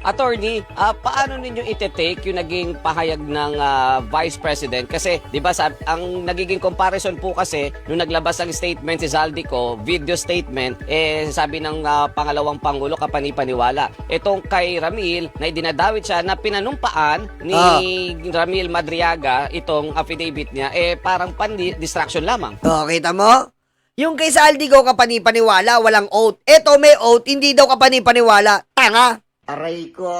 Attorney, paano ninyo ite-take yung naging pahayag ng Vice President? Kasi, di ba, ang nagiging comparison po kasi, nung naglabas ang statement si Zaldico, video statement, sabi ng pangalawang Pangulo, kapanipaniwala. Itong kay Ramil, na idinadawit siya na pinanumpaan ni Ramil Madriaga, itong affidavit niya, parang pan-distraction lamang. Kita mo? Yung kay Zaldico, kapanipaniwala, walang oath. Eto, may oath, hindi daw kapanipaniwala. Tanga! Aray ko.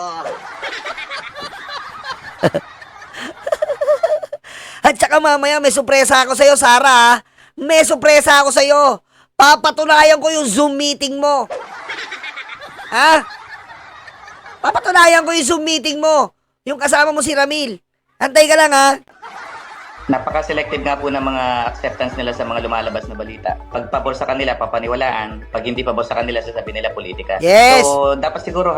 At saka mamaya may sorpresa ako sa'yo, Sarah. May sorpresa ako sa'yo. Papatunayan ko yung Zoom meeting mo. Ha? Papatunayan ko yung Zoom meeting mo. Yung kasama mo si Ramil. Antay ka lang, ha? Napaka-selective nga po ng mga acceptance nila sa mga lumalabas na balita. Pag pabor sa kanila, papaniwalaan. Pag hindi pabor sa kanila, sasabihin nila politika. Yes! So, dapat siguro,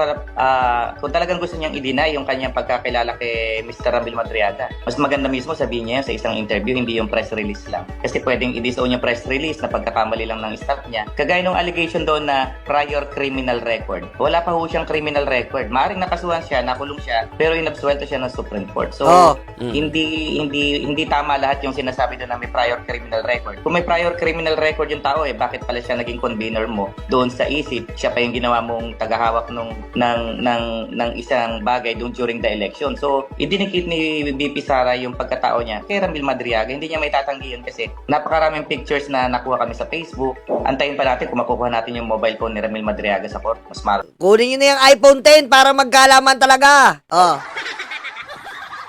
kung talagang gusto niyang i-deny yung kanyang pagkakilala kay Mr. Ramil Madriaga, mas maganda mismo sabihin niya sa isang interview, hindi yung press release lang. Kasi pwedeng i-disown yung press release na pagkakamali lang ng staff niya. Kagaya ng allegation doon na prior criminal record. Wala pa ho siyang criminal record. Maaring nakasuhan siya, nakulong siya, pero inabsuelto siya ng Supreme Court. So, hindi tama lahat yung sinasabi doon na may prior criminal record. Kung may prior criminal record yung tao, bakit pala siya naging convener mo doon sa isip? Siya pa yung ginawa mong tagahawak ng isang bagay doon during the election. So, idinikit ni VP Sara yung pagkatao niya kay Ramil Madriaga. Hindi niya may tatanggi yun kasi napakaraming pictures na nakuha kami sa Facebook. Antayin pa natin kung makukuha natin yung mobile phone ni Ramil Madriaga sa court. Mas kunin nyo na yung iPhone 10 para magkalaman talaga.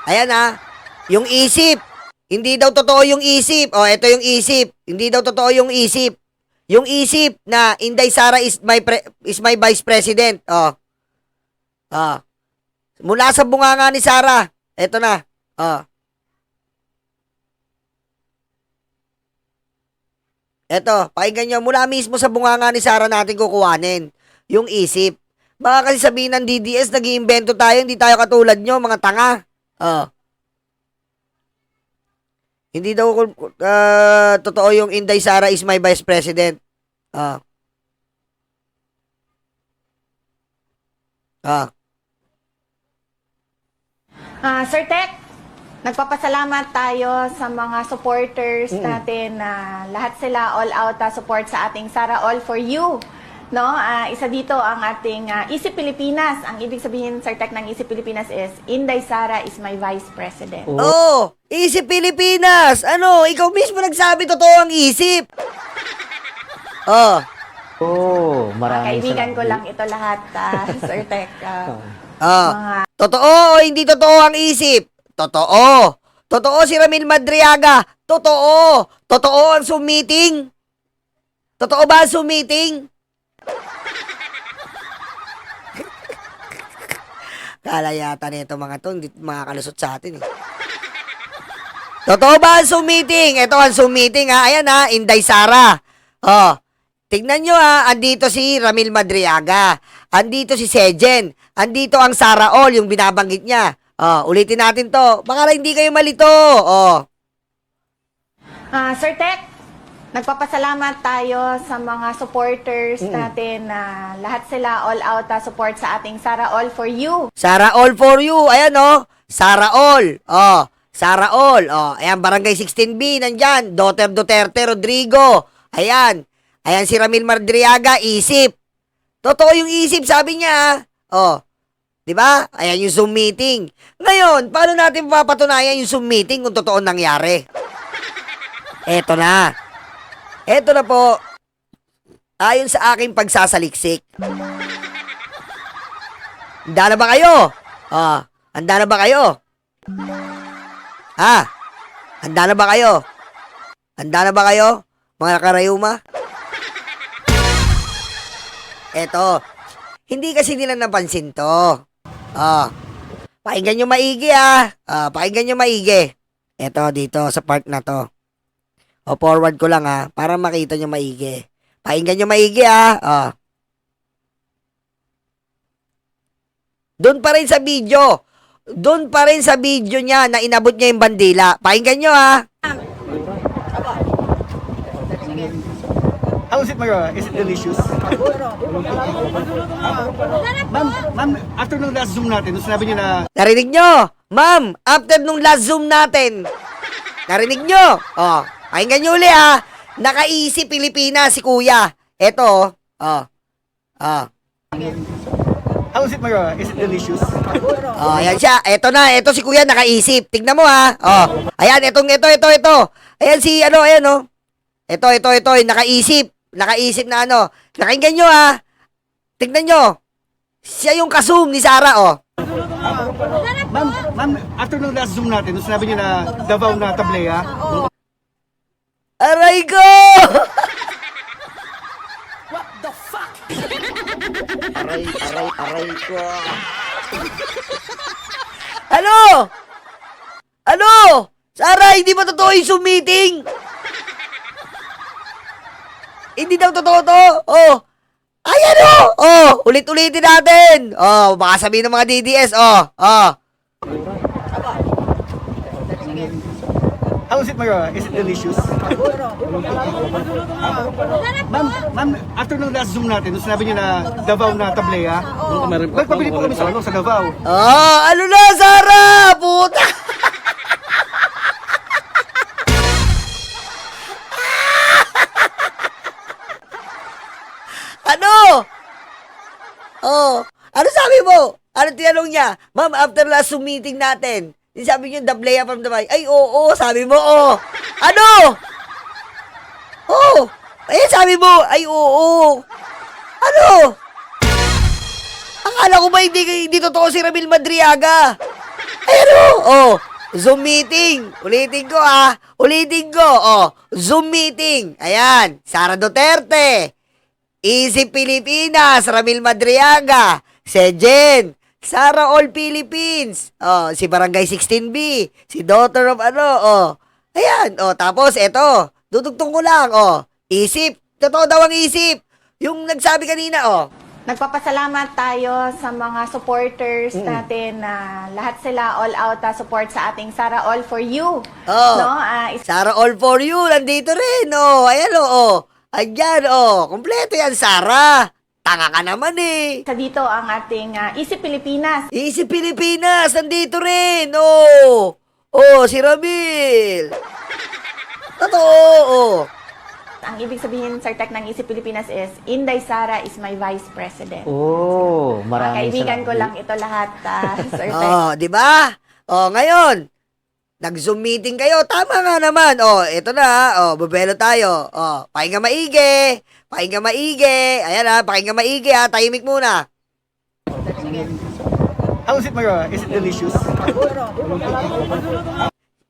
Ayan, ha. Yung isip. Hindi daw totoo yung isip. Ito yung isip. Hindi daw totoo yung isip. Yung isip na Inday Sara is my Vice President. Mula sa bunganga ni Sara. Ito na. Ito, pakinggan nyo. Mula mismo sa bunganga ni Sara natin kukuhanin. Yung isip. Baka kasi sabihin ng DDS, nag-iimbento tayo, hindi tayo katulad nyo, mga tanga. Hindi daw totoo yung Inday Sara is my Vice President. Sir Tek, nagpapasalamat tayo sa mga supporters natin na lahat sila all out support sa ating Sara All For You. No, isa dito ang ating Easy Pilipinas. Ang ibig sabihin, Sir Tek, ng Easy Pilipinas is Inday Sara is my Vice President. Easy Pilipinas. Ano, ikaw mismo nagsabi totoo ang isip. Maraming Kaibigan ko lang ito lahat, Sir Tek. Totoo o hindi totoo ang isip? Totoo. Totoo si Ramil Madriaga. Totoo. Totoo ang Zoom meeting. Totoo ba ang Zoom meeting? Kala yata nito mga to, hindi makakalusot sa atin Totoo ba ang Zoom meeting? Ito ang Zoom meeting, ha. Ayan, ha, Inday Sara. Tignan nyo, ha. Andito si Ramil Madriaga. Andito si Sejen. Andito ang Sara All, yung binabanggit niya. Ulitin natin to. Baka hindi kayo malito. Sir Tek, nagpapasalamat tayo sa mga supporters natin na lahat sila all out support sa ating Sara All For You. Sara All For You. Ayan, Sara All. Sara All. Ayan, Barangay 16B, nandyan. Duterte Rodrigo. Ayan. Ayan si Ramil Madriaga, isip. Totoo yung isip, sabi niya. Diba? Ayan yung Zoom meeting. Ngayon, paano natin papatunayan yung Zoom meeting kung totoo nangyari? Eto na. Eto na po. Ayon sa aking pagsasaliksik. Handa na ba kayo? Handa na ba kayo? Handa na ba kayo? Handa na ba kayo? Mga karayuma? Eto. Hindi kasi nila napansin to. Pakinggan nyo maigi, pakinggan nyo maigi. Eto, dito, sa part na to. Forward ko lang, para makita nyo maigi. Pakinggan nyo maigi, Doon pa rin sa video. Doon pa rin sa video niya na inabot niya yung bandila. Pakinggan nyo, How is it, Mara? Is it delicious? Ma'am, after nung last Zoom natin, nung sinabi niyo na Narinig nyo? Ma'am, after nung last Zoom natin, narinig nyo? Oh, pakinggan nyo uli ha. Nakaisip Pilipinas si Kuya. Eto, oh. Oh. how is it, Mara? Is it delicious? Oh, ayan siya. Eto na, eto si Kuya nakaisip. Tignan mo ha. Oh. Ayan, ito. Ayan si ano, ayan oh. Ito, nakaisip. Nakaisip na ano. Nakinggan nyo ha. Tignan nyo. Siya yung kasum ni Sarah oh. Ma'am, after nung last Zoom natin, nung sinabi niyo na Davao na Tablea, Aray ko! Aray ko. Ano? Ano? Sarah, hindi ba totoo yung Zoom meeting? Hindi daw totoo to? Oh. Ayan oh. Oh, ulit-ulitin natin. Oh, baka sabihin ng mga DDS. Oh. how is it, Mara? Is it delicious? Ma'am, after nung last Zoom natin, nung sinabi niyo na Davao na Tablea, magpabili po kami sa ano, sa Davao. Oh, ano na, Sarah? Puta! Ano? Oh, ano sabi mo? Ano tinanong niya? Ma'am, after last Zoom meeting natin, sabi niyo, Dablea from Dubai. Ay, oo, sabi mo, oh. Ano? Oh, ayun sabi mo, ay, oo. Ano? Akala ko ba hindi totoo si Ramil Madriaga? Ay, ano? Oh, Zoom meeting. Ulitin ko, oh. Zoom meeting. Ayan, Sara Duterte. Easy Pilipinas, Ramil Madriaga, Sejen, Sara All Philippines, oh, si Barangay 16B, si Daughter of ano, oh. Ayan, oh, tapos eto, dudugtong ko lang, oh. Isip, totoo daw ang isip. Yung nagsabi kanina, oh. Nagpapasalamat tayo sa mga supporters natin na lahat sila all out support sa ating Sara All for You. Oh. No? Sara All for You, nandito rin, oh. Ayan, oh. Ayan, oh. Kompleto yan, Sara. Tanga ka naman eh. Isa dito ang ating Isip Pilipinas. Isip Pilipinas, nandito rin. Oh, si Ramil. Totoo, oh. Ang ibig sabihin, Sir Tek, ng Isip Pilipinas is, Inday Sara is my Vice President. Oh, maraming Kaibigan ko salamat. lang ito lahat, Sir Tek. Oh, di ba? Oh, ngayon, nag-Zoom meeting kayo. Tama nga naman. Oh, ito na. Oh, bubelo tayo. Oh, pakinggan maigi. Pakinggan maigi. Ayan pakinggan maigi Tahimik muna. How is it, Mara? Is it delicious?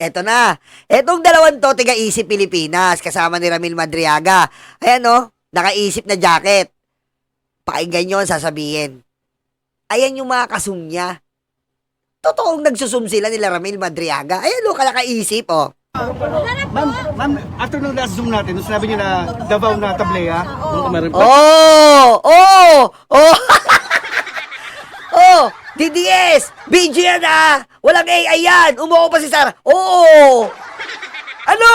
Eto na. Etong dalawang to, tiga-isip Pilipinas, kasama ni Ramil Madriaga. Ayan oh, nakaisip na jacket. Pakinggan nyo ang sasabihin. Ayan yung mga kasum niya. Totoong nagsusum sila nila Ramil Madriaga. Ayan oh, kalakaisip oh. Ma'am, after nung last Zoom natin, nung sinabi niyo na Davao na Tablea, Oh! Oh! DDS! BG yan Walang AI yan! Umuko pa si Sarah! Oo! Ano?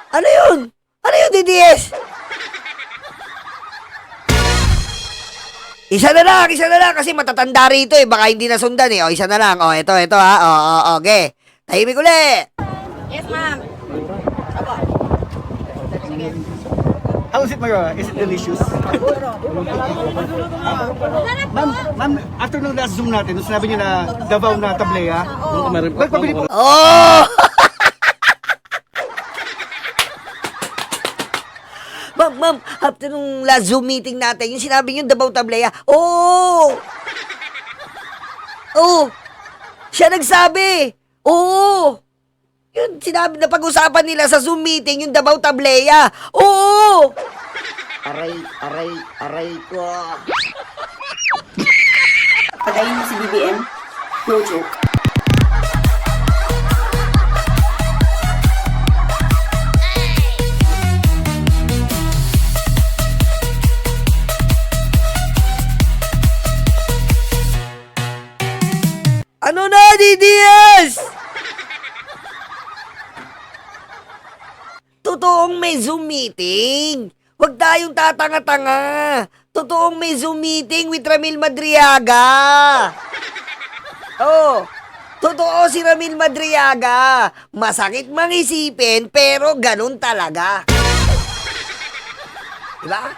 Ano yun? Ano yun, DDS? Isa na lang kasi matatanda rito baka hindi nasundan O, isa na lang. O, ito okay. Tahimik uli. Yes, ma'am. how is it, Mara? Is it delicious? Ma'am, after nung last Zoom natin, nung sinabi niyo na Davao na Tablea, magpabili po Oh! Ma'am, after nung last Zoom meeting natin, yung sinabi niyo Davao Tablea, oh! Siya nagsabi! Oo! Yun, sinabi na pag-usapan nila sa Zoom meeting, yung Davao Tablea. Oo! Aray ko. Patayin mo si BBM? No joke. Ano na, DDS? totoong may Zoom meeting. Huwag tayong tatanga-tanga. Totoong may Zoom meeting with Ramil Madriaga. Oh, totoo si Ramil Madriaga. Masakit mang isipin, pero ganun talaga. Diba?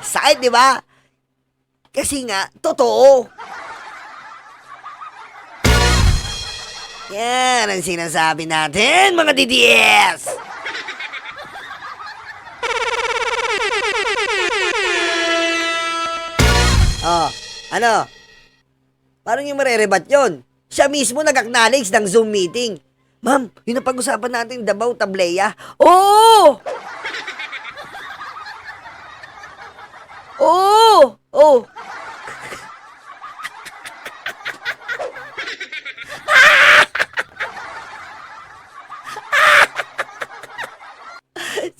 Sakit, diba? Kasi nga, totoo. Yan ang sinasabi natin, mga DDS! Oh, ano? Paano nyo marerebat yun? Siya mismo nag-acknowledge ng Zoom meeting. Ma'am, yun ang pag-usapan natin, Davao Tableya. Oo! Oo! Oh!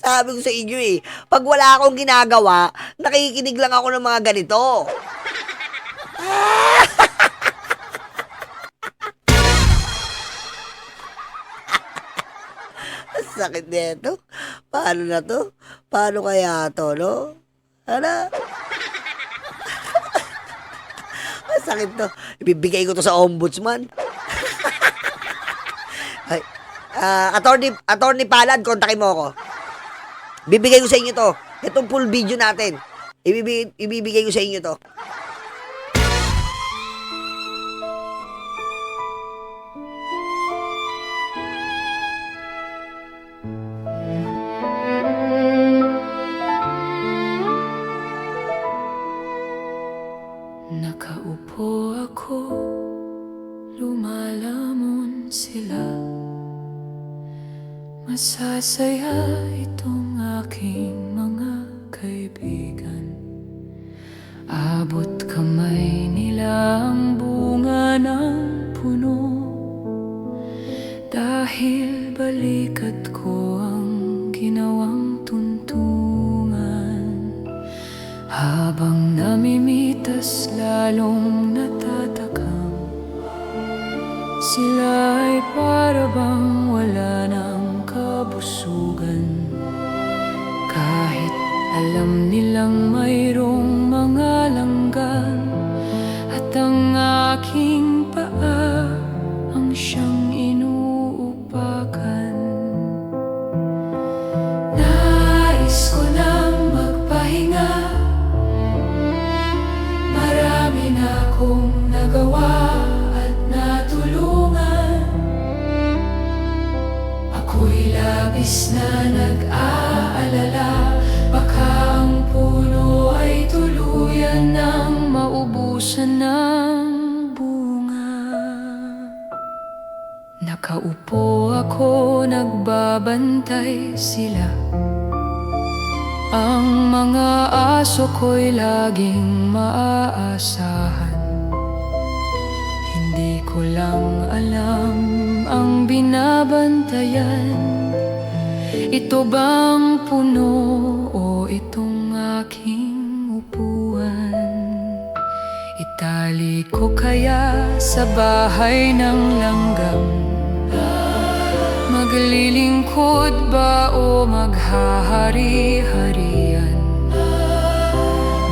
Sabi ko sa inyo pag wala akong ginagawa, nakikinig lang ako ng mga ganito. Sakit nito. Paano na to? Paano kaya to, no? Ano? Sakit to. Ibibigay ko to sa ombudsman. Ay, Attorney Palad, kontakin mo ako. Bibigay ko sa inyo to. Itong full video natin. Ibibigay ko sa inyo to. Nakaupo ako, lumalamon sila. Masasaya itong aking mga kaibigan. Abot kamay nila ang bunga ng puno. Dahil balikat ko ang ginawang tuntungan. Habang namimitas lalong natatakam, sila ay para bang wala ng kabusugan. Kahit alam nilang mayroong mga langgan, at ang aking paa ang siyang inuupakan. Nais ko nang magpahinga, marami na akong nagawa at natulungan. Ako'y labis na nag-aalala, baka ang puno ay tuluyan ng maubusan ng bunga. Nakaupo ako, nagbabantay sila. Ang mga aso ko'y laging maaasahan. Hindi ko lang alam ang binabantayan. Ito bang puno o itong aking upuan? Itali ko kaya sa bahay ng langgam? Maglilingkod ba o maghahari-harian?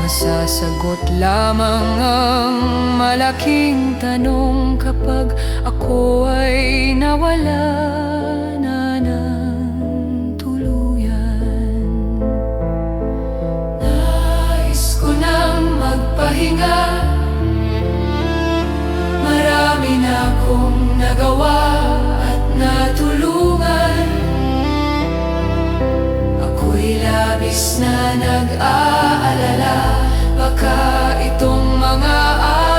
Masasagot lamang ang malaking tanong kapag ako ay nawala na ng tuluyan. Nais ko nang magpahinga, marami na akong nagawa at natulungan. Ako'y labis na nag-aalala, baka itong mga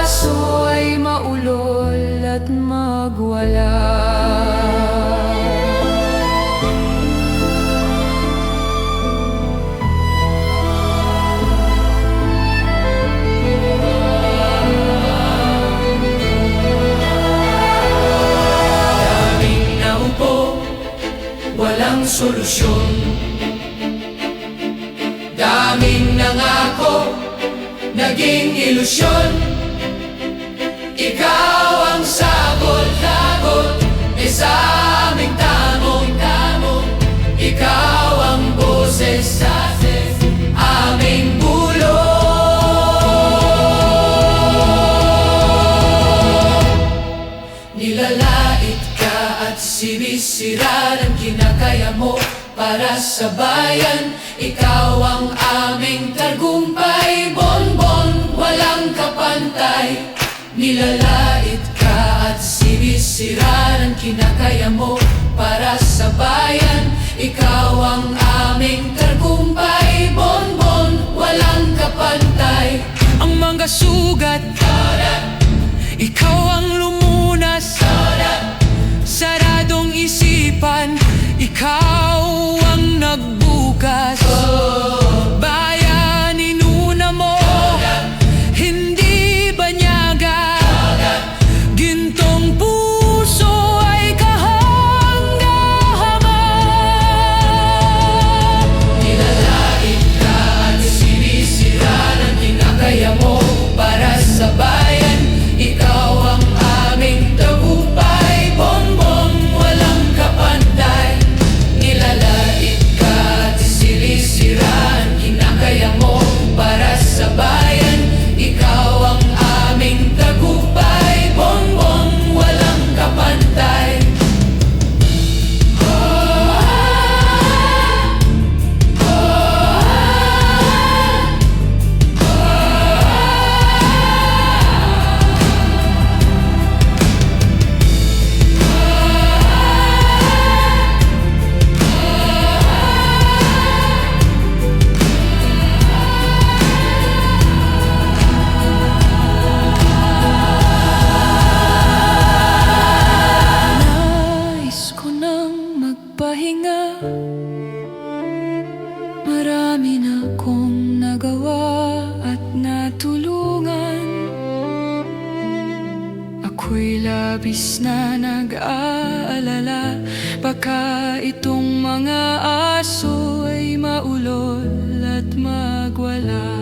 aso ay maulol at magwala. Daming naupo, walang solusyon. Daming nangako, naging ilusyon. Ikaw ang sagot-lagot, sa aming tamong-tamong. Ikaw sinisira ng kinakaya mo para sa bayan. Ikaw ang aming tagumpay, bonbon, walang kapantay. Nilalait ka at sinisira ng kinakaya mo para sa bayan. Ikaw ang aming tagumpay, bonbon, walang kapantay. Ang mga sugat, ikaw ang lumunas. Saradong isipan, ikaw ang nagbukas. Bayan, inuna mo, hindi banyaga. Gintong puso ay kahanga-hanga. Nilalait ka at sinisira ng kinakaya mo para sa bayan. Ikaw ang aming tagumpay, bonbon, walang kapantay. Nilalait ka at sinisira ang kinakaya mo para sa bayan. Ikaw ang aming tagumpay, bonbon, walang kapantay. Nais ko nang magpahinga. Marami na kong nagawa at natulungan. Ako'y labis na nag-aalala. Baka itong mga aso ay maulol at magwala.